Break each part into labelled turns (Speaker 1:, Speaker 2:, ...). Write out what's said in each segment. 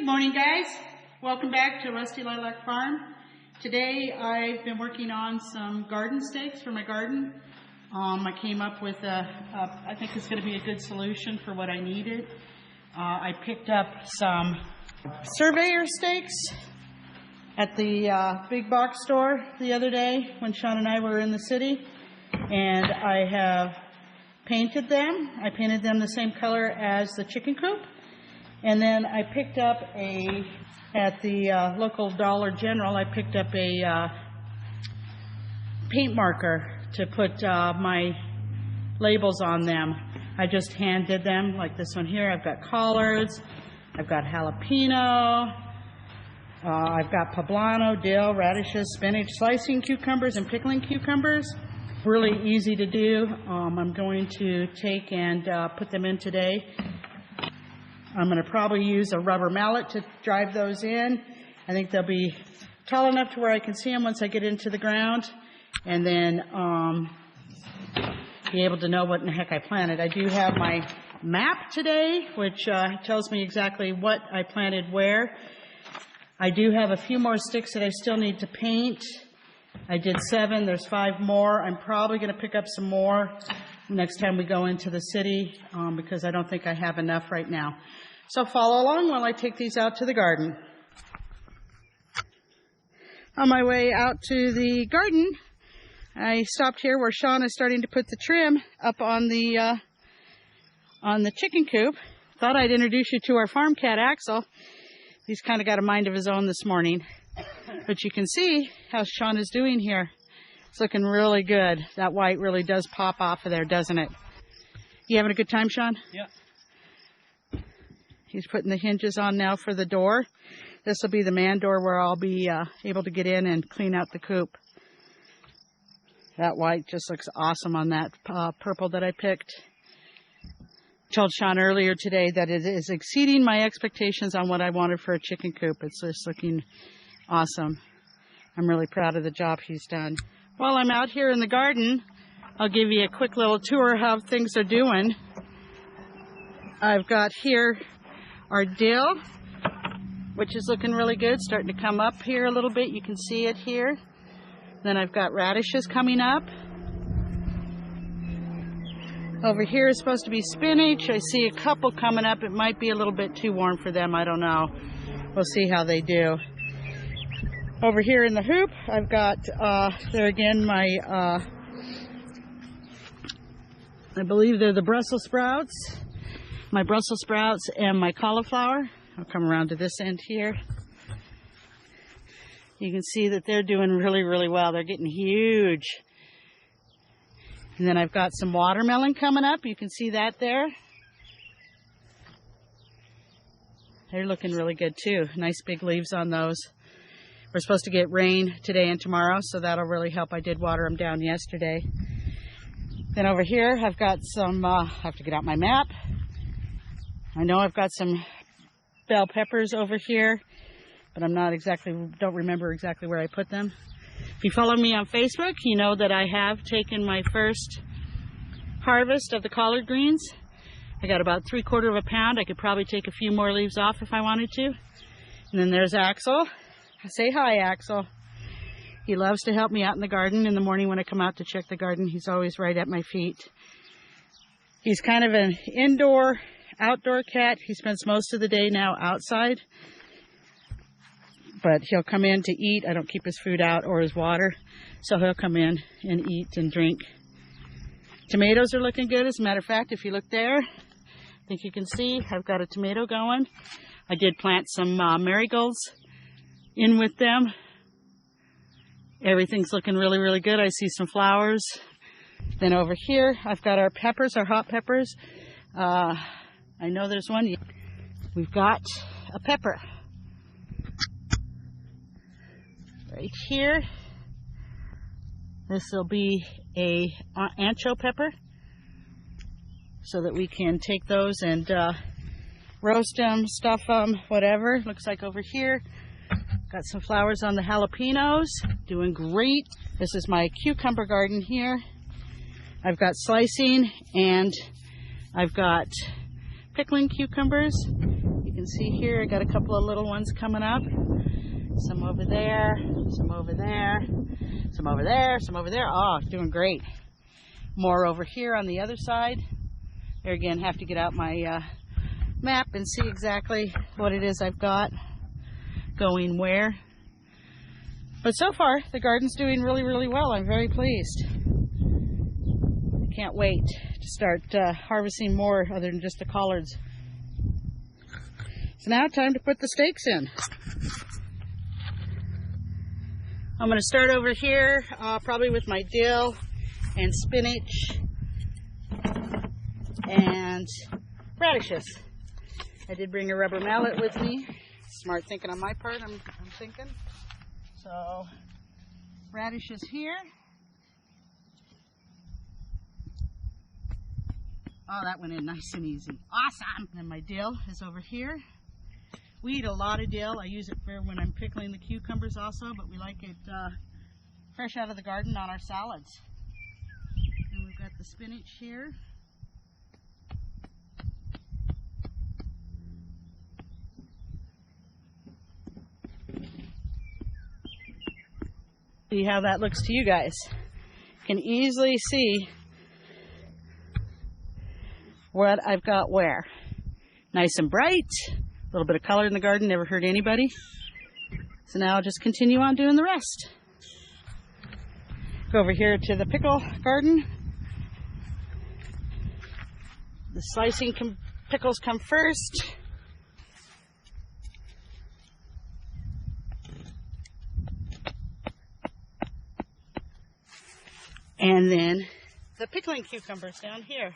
Speaker 1: Good morning, guys. Welcome back to Rusty Lilac Farm. Today I've been working on some garden stakes for my garden. I came up with I think it's going to be a good solution for what I needed. I picked up some surveyor stakes at the big box store the other day when Sean and I were in the city, and I have painted them. I painted them the same color as the chicken coop. And then I picked up at the local Dollar General, I picked up a paint marker to put my labels on them. I just hand did them, like this one here. I've got collards, I've got jalapeno, I've got poblano, dill, radishes, spinach, slicing cucumbers, and pickling cucumbers. Really easy to do. I'm going to take and put them in today. I'm going to probably use a rubber mallet to drive those in. I think they'll be tall enough to where I can see them once I get into the ground, and then be able to know what in the heck I planted. I do have my map today, which tells me exactly what I planted where. I do have a few more sticks that I still need to paint. I did 7. There's 5 more. I'm probably going to pick up some more next time we go into the city because I don't think I have enough right now. So follow along while I take these out to the garden. On my way out to the garden, I stopped here where Sean is starting to put the trim up on the chicken coop. Thought I'd introduce you to our farm cat, Axel. He's kind of got a mind of his own this morning. But you can see how Sean is doing here. It's looking really good. That white really does pop off of there, doesn't it? You having a good time, Sean?
Speaker 2: Yeah.
Speaker 1: He's putting the hinges on now for the door. This will be the man door where I'll be able to get in and clean out the coop. That white just looks awesome on that purple that I picked. Told Sean earlier today that it is exceeding my expectations on what I wanted for a chicken coop. It's just looking awesome. I'm really proud of the job he's done. While I'm out here in the garden, I'll give you a quick little tour of how things are doing. I've got here our dill, which is looking really good, starting to come up here a little bit. You can see it here. Then I've got radishes coming up. Over here is supposed to be spinach. I see a couple coming up. It might be a little bit too warm for them. I don't know. We'll see how they do. Over here in the hoop, I've got, there again, my, I believe they're the Brussels sprouts. My Brussels sprouts and my cauliflower. I'll come around to this end here. You can see that they're doing really, really well. They're getting huge. And then I've got some watermelon coming up. You can see that there. They're looking really good too. Nice big leaves on those. We're supposed to get rain today and tomorrow, so that'll really help. I did water them down yesterday. Then over here, I've got some, I have to get out my map. I know I've got some bell peppers over here, but don't remember exactly where I put them. If you follow me on Facebook, you know that I have taken my first harvest of the collard greens. I got about 3/4 of a pound. I could probably take a few more leaves off if I wanted to. And then there's Axel. Say hi, Axel. He loves to help me out in the garden in the morning when I come out to check the garden. He's always right at my feet. He's kind of an indoor, outdoor cat. He spends most of the day now outside. But he'll come in to eat. I don't keep his food out or his water. So he'll come in and eat and drink. Tomatoes are looking good. As a matter of fact, if you look there, I think you can see I've got a tomato going. I did plant some marigolds in with them. Everything's looking really, really good. I see some flowers. Then over here, I've got our peppers, our hot peppers. I know there's one. We've got a pepper right here. This will be a ancho pepper so that we can take those and roast them, stuff them, whatever. Looks like over here, got some flowers on the jalapenos, doing great. This is my cucumber garden here. I've got slicing and I've got pickling cucumbers. You can see here, I got a couple of little ones coming up. Some over there, some over there, some over there, some over there. Oh, doing great. More over here on the other side. There again, have to get out my map and see exactly what it is I've got going where. But so far, the garden's doing really, really well. I'm very pleased. I can't wait to start harvesting more other than just the collards. So now time to put the stakes in. I'm going to start over here, probably with my dill and spinach and radishes. I did bring a rubber mallet with me. Smart thinking on my part, I'm thinking. So, radishes here. Oh, that went in nice and easy. Awesome! And my dill is over here. We eat a lot of dill. I use it for when I'm pickling the cucumbers also, but we like it fresh out of the garden on our salads. And we've got the spinach here. See how that looks to you guys. You can easily see what I've got where. Nice and bright. A little bit of color in the garden, never hurt anybody. So now I'll just continue on doing the rest. Go over here to the pickle garden. The slicing pickles come first. And then the pickling cucumbers down here.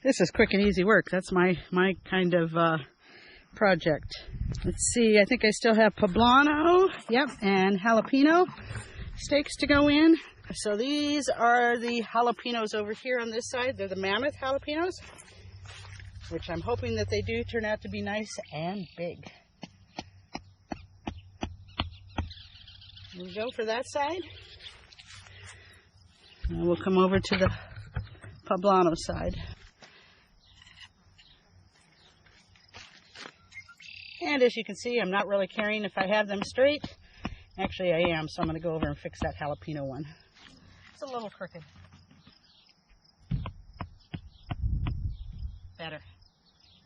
Speaker 1: This is quick and easy work. That's my kind of project. Let's see, I think I still have poblano, yep, and jalapeno stakes to go in. So these are the jalapenos over here on this side. They're the mammoth jalapenos, which I'm hoping that they do turn out to be nice and big. Here we go for that side. Now we'll come over to the poblano side. And as you can see, I'm not really caring if I have them straight. Actually, I am, so I'm going to go over and fix that jalapeno one. It's a little crooked. Better.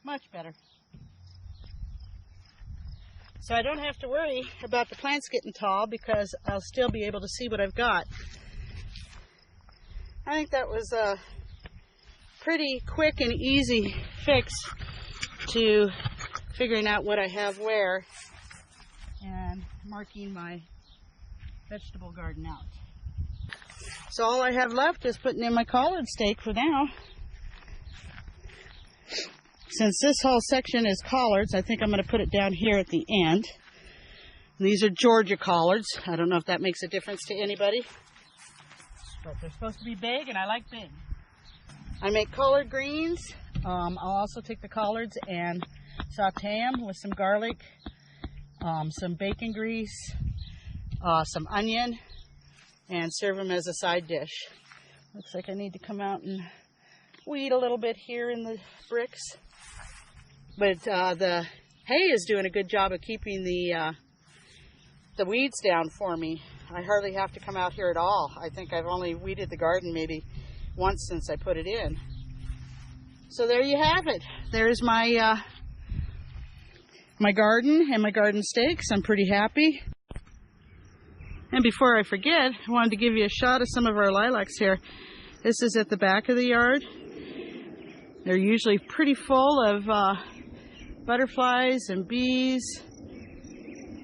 Speaker 1: Much better. So I don't have to worry about the plants getting tall because I'll still be able to see what I've got. I think that was a pretty quick and easy fix to figuring out what I have where and marking my vegetable garden out. So all I have left is putting in my collard stake for now. Since this whole section is collards, I think I'm going to put it down here at the end. These are Georgia collards. I don't know if that makes a difference to anybody, but they're supposed to be big, and I like big. I make collard greens. I'll also take the collards and saute them with some garlic, some bacon grease, some onion, and serve them as a side dish. Looks like I need to come out and weed a little bit here in the bricks. But the hay is doing a good job of keeping the weeds down for me. I hardly have to come out here at all. I think I've only weeded the garden maybe once since I put it in. So there you have it. There's my my garden and my garden stakes. I'm pretty happy. And before I forget, I wanted to give you a shot of some of our lilacs here. This is at the back of the yard. They're usually pretty full of butterflies and bees,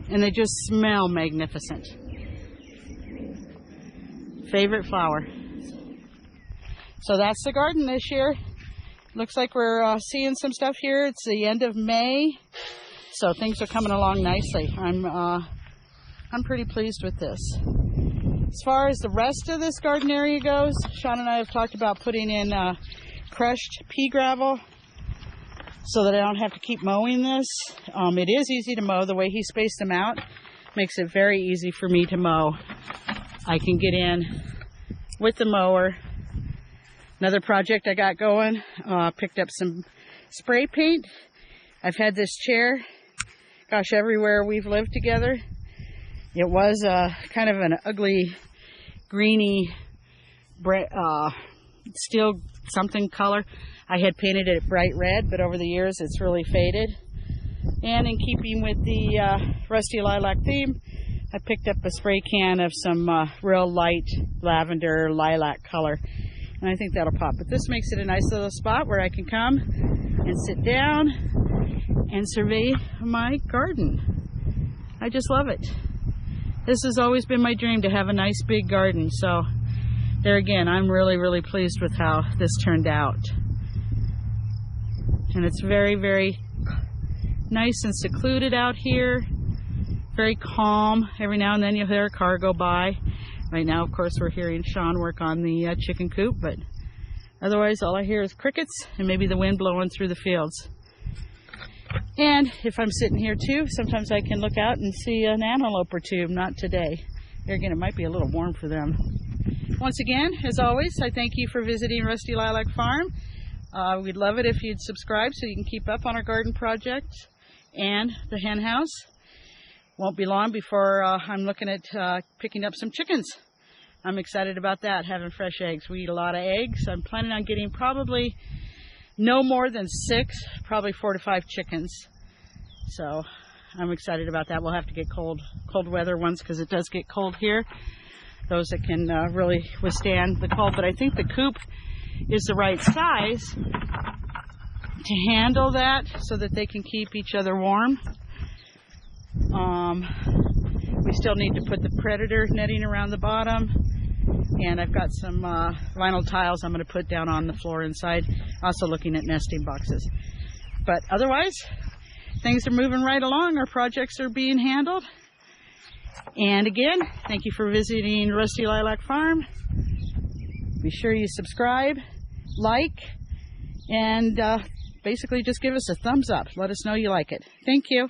Speaker 1: and they just smell magnificent. Favorite flower. So that's the garden this year. Looks like we're seeing some stuff here. It's the end of May, so things are coming along nicely. I'm pretty pleased with this. As far as the rest of this garden area goes, Sean and I have talked about putting in crushed pea gravel so that I don't have to keep mowing this. It is easy to mow. The way he spaced them out makes it very easy for me to mow. I can get in with the mower, Another project I got going, picked up some spray paint. I've had this chair, gosh, everywhere we've lived together. It was kind of an ugly, greeny, steel something color. I had painted it bright red, but over the years it's really faded. And in keeping with the Rusty Lilac theme, I picked up a spray can of some real light lavender lilac color. And I think that'll pop. But this makes it a nice little spot where I can come and sit down and survey my garden. I just love it. This has always been my dream, to have a nice big garden. So there again, I'm really, really pleased with how this turned out. And it's very, very nice and secluded out here. Very calm. Every now and then you'll hear a car go by. Right now, of course, we're hearing Sean work on the chicken coop, but otherwise all I hear is crickets and maybe the wind blowing through the fields. And if I'm sitting here too, sometimes I can look out and see an antelope or two. Not today. Here again, it might be a little warm for them. Once again, as always, I thank you for visiting Rusty Lilac Farm. We'd love it if you'd subscribe so you can keep up on our garden projects and the hen house. Won't be long before I'm looking at picking up some chickens. I'm excited about that, having fresh eggs. We eat a lot of eggs. I'm planning on getting probably no more than 6, probably 4 to 5 chickens. So I'm excited about that. We'll have to get cold weather ones because it does get cold here. Those that can really withstand the cold. But I think the coop is the right size to handle that so that they can keep each other warm. We still need to put the predator netting around the bottom, and I've got some vinyl tiles I'm going to put down on the floor inside. Also looking at nesting boxes. But otherwise, things are moving right along. Our projects are being handled. And again, thank you for visiting Rusty Lilac Farm. Be sure you subscribe, like, and basically just give us a thumbs up. Let us know you like it. Thank you.